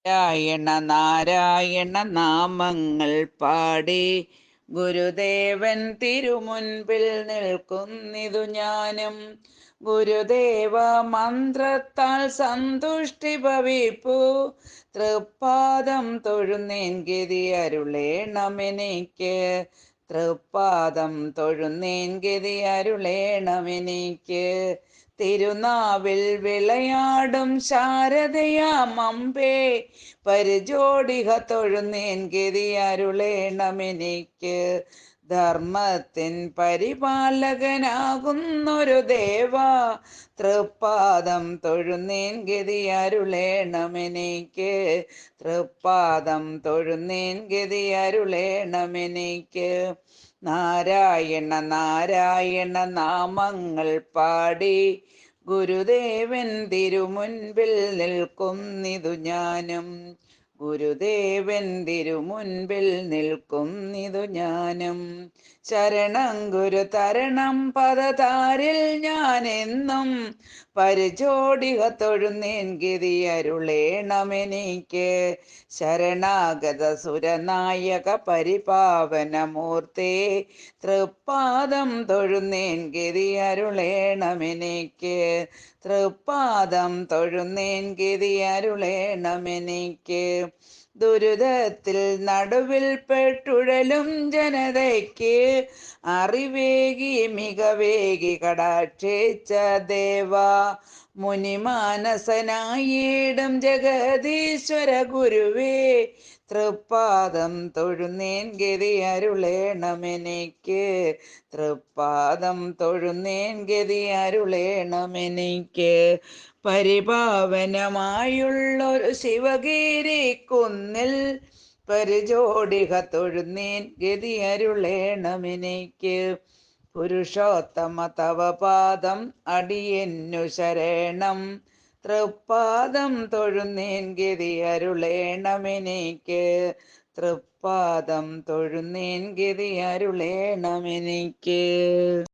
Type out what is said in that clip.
നാരായണ നാരായണ നാമങ്ങൾ പാടി ഗുരുദേവൻ തിരുമുൻപിൽ നിൽക്കുന്നിതു ഞാനും. ഗുരുദേവ മന്ത്രത്താൽ സന്തുഷ്ടി ഭവിപ്പു, തൃപ്പാദം തൊഴുന്നേൻ ഗതി അരുളേണമെനിക്ക്. തൃപ്പാദം തൊഴുന്നേൻ ഗതി അരുളേണമെനിക്ക്. തിരുനാവിൽ വിളയാടും ശാരദയാമമ്പേ, പരിജോടിക തൊഴുന്നേൻ ഗതി അരുളേണമെനിക്ക്. ധർമ്മത്തിൻ പരിപാലകനാകുന്നൊരു ദേവ, തൃപ്പാദം തൊഴുന്നേൻ ഗതി അരുളേണമെനിക്ക്. തൃപ്പാദം തൊഴുന്നേൻ ഗതി അരുളേണമെനിക്ക്. നാരായണ നാരായണ നാമങ്ങൾ പാടി ഗുരുദേവൻ തിരുമുൻപിൽ നിൽക്കുന്നിതു ഞാനും. ഗുരുദേവൻ തിരുമുൻപിൽ നിൽക്കുന്നിതു ഞാനും. ശരണം ഗുരു തരണം പദതാരിൽ ഞാനെന്നും, പരിചോടിക തൊഴുന്നേൻ ഗതി അരുളേണമെനിക്ക്. ശരണാഗത സുരനായക പരിപാവനമൂർത്തേ, തൃപ്പാദം തൊഴുന്നേൻ ഗതി അരുളേണമെനിക്ക്. തൃപ്പാദം തൊഴുന്നേൻ ഗതി അരുളേണമെനിക്ക്. ദുരിതത്തിൽ നടുവിൽ പെട്ടുഴലും ജനതയ്ക്ക് അറിവേകി മികവേകി കടാക്ഷിച്ച ദേവ, മുനിമാനസനായിടും ജഗദീശ്വര ഗുരുവേ, തൃപ്പാദം തൊഴുന്നേൻ ഗതി അരുളേണമെനിക്ക്. തൃപ്പാദം തൊഴുന്നേൻ ഗതി അരുളേണമെനിക്ക്. പരിപാവനമായുള്ളൊരു ശിവഗിരി കുന്നിൽ, പരിജോടിക തൊഴുന്നേൻ ഗതി അരുളേണമെനിക്ക്. പുരുഷോത്തമ തവ പാദം അടിയെന്നു ശരണം, തൃപ്പാദം തൊഴുന്നേൻ ഗതി അരുളേണമെനിക്ക്. തൃപ്പാദം തൊഴുന്നേൻ ഗതി അരുളേണമെനിക്ക്.